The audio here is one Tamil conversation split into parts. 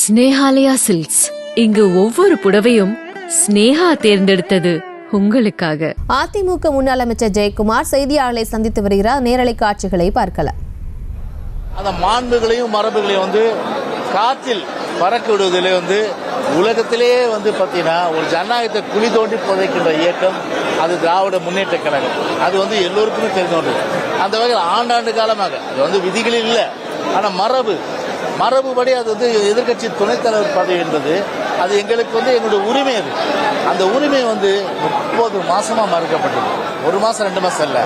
ஸ்னேஹாலயா சில்க்ஸ். இங்கு ஒவ்வொரு புடவையும் ஸ்னேஹா தேர்ந்தெடுத்தது உங்களுக்காக. அதிமுக முன்னாள் அமைச்சர் ஜெயக்குமார் செய்தியாளர்களை சந்தித்து வருகிறார். நேரலை காட்சிகளை பார்க்கலாம். அந்த மாண்புகளையும் மரபுகளையும் காற்றில் பறக்க விடுவதிலே உலகத்திலேயே பார்த்தீங்கன்னா ஒரு ஜனநாயகத்தை குழி தோண்டி புதைக்கின்ற இயக்கம் அது திராவிட முன்னேற்ற கழகம். அது எல்லோருக்குமே தெரிஞ்ச ஒன்று. அந்த வகையில் ஆண்டாண்டு காலமாக அது விதிகளில் இல்லை, ஆனால் மரபுபடி அது எதிர்கட்சி துணைத் தலைவர் பதவி என்பது அது எங்களுக்கு எங்களுடைய உரிமை. அது அந்த உரிமை 30 மாசமா மறுக்கப்பட்டிருக்கு. 1 மாசம் 2 மாசம் இல்ல,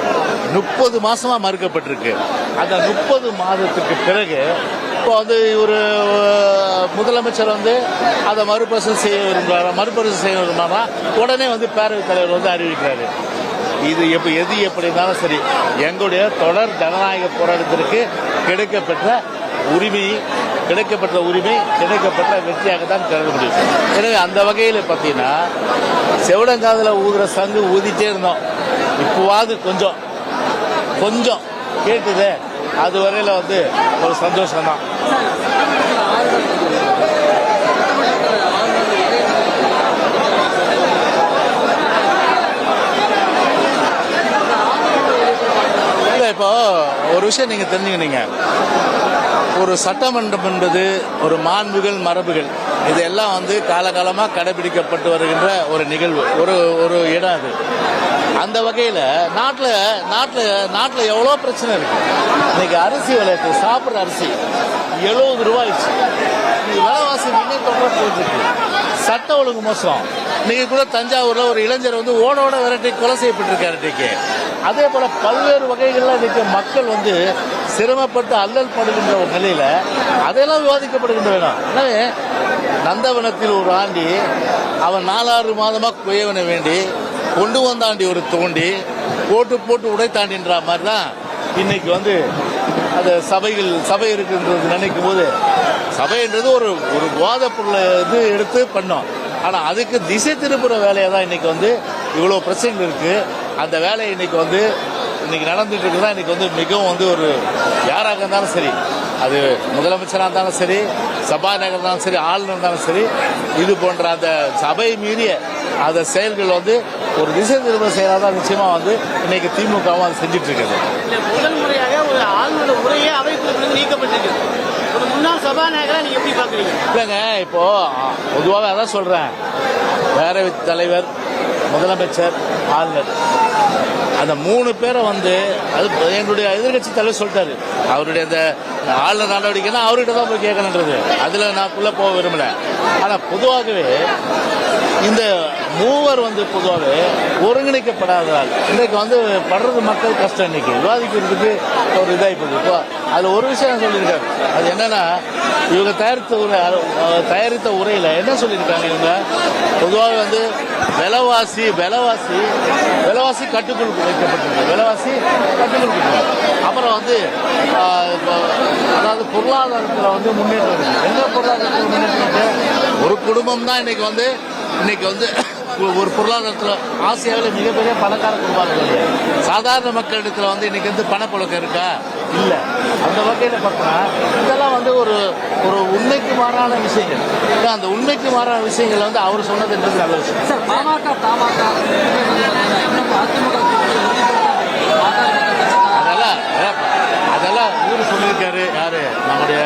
30 மாசமா மறுக்கப்பட்டிருக்கு. அந்த 30 மாதத்துக்கு பிறகு இப்போ ஒரு முதலமைச்சர் அதை மறுபரிசீலனை செய்ய விரும்புறாரா உடனே பேரவைத் தலைவர் அறிவிக்கிறாரு. இது எது எப்படி இருந்தாலும் சரி, எங்களுடைய தொடர் ஜனநாயக போராட்டத்திற்கு கிடைக்கப்பட்ட உரிமை கிடைக்கப்பட்ட வெற்றியாக தான் கருத முடியும். எனவே அந்த வகையில் பார்த்தீங்கன்னா செவடங்காதில் ஊதுற சங்கு ஊதிட்டே இருந்தோம். இப்போவாது கொஞ்சம் கேட்டுது. அது வரையில ஒரு சந்தோஷம் தான். இப்போ ஒரு விஷயம் நீங்க தெரிஞ்சுக்கினீங்க, ஒரு சட்டமன்றம் என்பது ஒரு மாண்புகள் மரபுகள் இதெல்லாம் காலகாலமாக கடைபிடிக்கப்பட்டு வருகின்ற ஒரு நிகழ்வு, ஒரு இடம் அது. அந்த வகையில் நாட்டில் எவ்வளோ பிரச்சனை இருக்கு. இன்னைக்கு அரிசி விலைக்கு சாப்பிட்ற அரிசி 70 ரூபாய்ச்சு. விலைவாசி போயிட்டு இருக்கு. சட்ட ஒழுங்கு மோசம். இன்னைக்கு கூட தஞ்சாவூர்ல ஒரு இளைஞர் ஓட விரட்டி கொலை செய்யப்பட்டிருக்காரு. இன்னைக்கு அதே போல பல்வேறு வகைகள்ல இன்னைக்கு மக்கள் சிரமப்பட்டு அல்லல் படுகின்ற ஒரு நிலையில அதெல்லாம் விவாதிக்கப்படுகின்ற வேணும். எனவே நந்தவனத்தில் ஒரு ஆண்டி அவன் 4-6 மாதமா குயவனை வேண்டி கொண்டு வந்தாண்டி ஒரு தோண்டி போட்டு உடை தாண்டின்ற மாதிரி தான் இன்னைக்கு அந்த சபை இருக்குன்றது நினைக்கும் போது, சபைன்றது ஒரு போதைப் பொருளை எடுத்து பண்ணோம். ஆனா அதுக்கு திசை திருப்புற வேலையை தான் இன்னைக்கு இவ்வளவு பிரச்சனைகள் இருக்கு. அந்த வேலையை இன்னைக்கு நடந்துட்டு இருக்குதான் இன்னைக்கு மிகவும் ஒரு யாராக இருந்தாலும் சரி, அது முதலமைச்சராக இருந்தாலும் சரி, சபாநாயகர் இருந்தாலும் சரி, ஆளுநர் இருந்தாலும் சரி, இது போன்ற அந்த சபை மீறிய அந்த செயல்கள் ஒரு திசை திரும்ப செயலாக தான் நிச்சயமா இன்னைக்கு திமுகவும் அதை செஞ்சுட்டு இருக்குது. முதல் முறையாக ஒரு ஆளுநர் உரையே அவை நீக்கப்பட்டிருக்கு. ஒரு முன்னாள் சபாநாயகரை நீங்க எப்படி பாக்குறீங்க? இல்லைங்க, இப்போ பொதுவாக அதான் சொல்றேன், பேரவைத் தலைவர், முதலமைச்சர், ஆளுநர், அந்த 3 பேரை அது எங்களுடைய எதிர்கட்சி தலைவர் சொல்லிட்டாரு. அவருடைய அந்த ஆளுநர் நடவடிக்கைன்னா அவர்கிட்ட தான் போய் கேட்கணுன்றது. அதுல நான் போக விரும்பல. ஆனா பொதுவாகவே இந்த மூவர் பொதுவாகவே ஒருங்கிணைக்கப்படாததால் இன்றைக்கு படுறது மக்கள் கஷ்டம். இன்னைக்கு விவாதிக்கிறதுக்கு ஒரு இதாகி போகுது. இப்போ அதுல ஒரு விஷயம் சொல்லியிருக்காரு. அது என்னன்னா, இவங்க தயாரித்த உரையில என்ன சொல்லியிருக்காங்க, இவங்க பொதுவாக விலைவாசி கட்டுக்குள் வைக்கப்பட்டிருக்கு. விலைவாசி கட்டுக்குள். அப்புறம் அதாவது பொருளாதாரத்தில் முன்னேற்றம் இருக்கு. என்ன பொருளாதாரத்தில் முன்னேற்றம்? ஒரு குடும்பம் தான் இன்னைக்கு ஒரு பொருளாதாரத்தில் ஆசியாவில் மிகப்பெரிய பணக்கார குடும்பங்கள் இல்லையா. சாதாரண மக்களிடத்தில் இன்னைக்கு பணப்புழக்கம் இருக்கா? இல்லை. அந்த வகையில் பார்த்தோம்னா இதெல்லாம் ஒரு உண்மைக்கு மாறான விஷயங்கள். அந்த உண்மைக்கு மாறான விஷயங்கள் அவர் சொன்னதுன்றது நல்ல விஷயம். அதெல்லாம் இவரு சொல்லியிருக்காரு. யாரு? நம்முடைய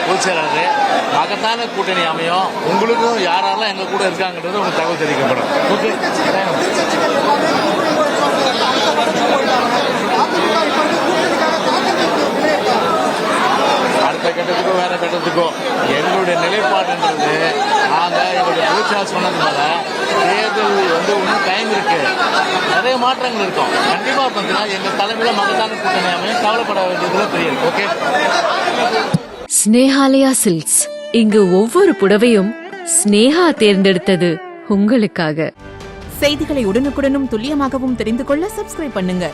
பொதுச்செயலாளர். மகத்தான கூட்டணி அமையும். உங்களுக்கும் யாரெல்லாம் எங்க கூட இருக்காங்கன்றது உங்களுக்கு தகவல் தெரிவிக்கப்படும். ஓகே, அடுத்த கட்டத்துக்கும் வேற கட்டத்துக்கும் எங்களுடைய நிலைப்பாடுன்றது, நாங்க எங்களுடைய பொதுச்செயலாளர் சொன்னதுனால தேர்தல் இன்னும் டைம் இருக்கு, நிறைய மாற்றங்கள் இருக்கும். கண்டிப்பா பார்த்தீங்கன்னா எங்க தலைமையில மகத்தான கூட்டணி அமையும். கவலைப்பட வேண்டியதுல தெரியும். ஓகே. ஸ்னேஹாலயா சில்க்ஸ். இங்கு ஒவ்வொரு புடவையும் ஸ்னேஹா தேர்ந்தெடுத்தது உங்களுக்காக. செய்திகளை உடனுக்குடனும் துல்லியமாகவும் தெரிந்து கொள்ள சப்ஸ்கிரைப் பண்ணுங்க.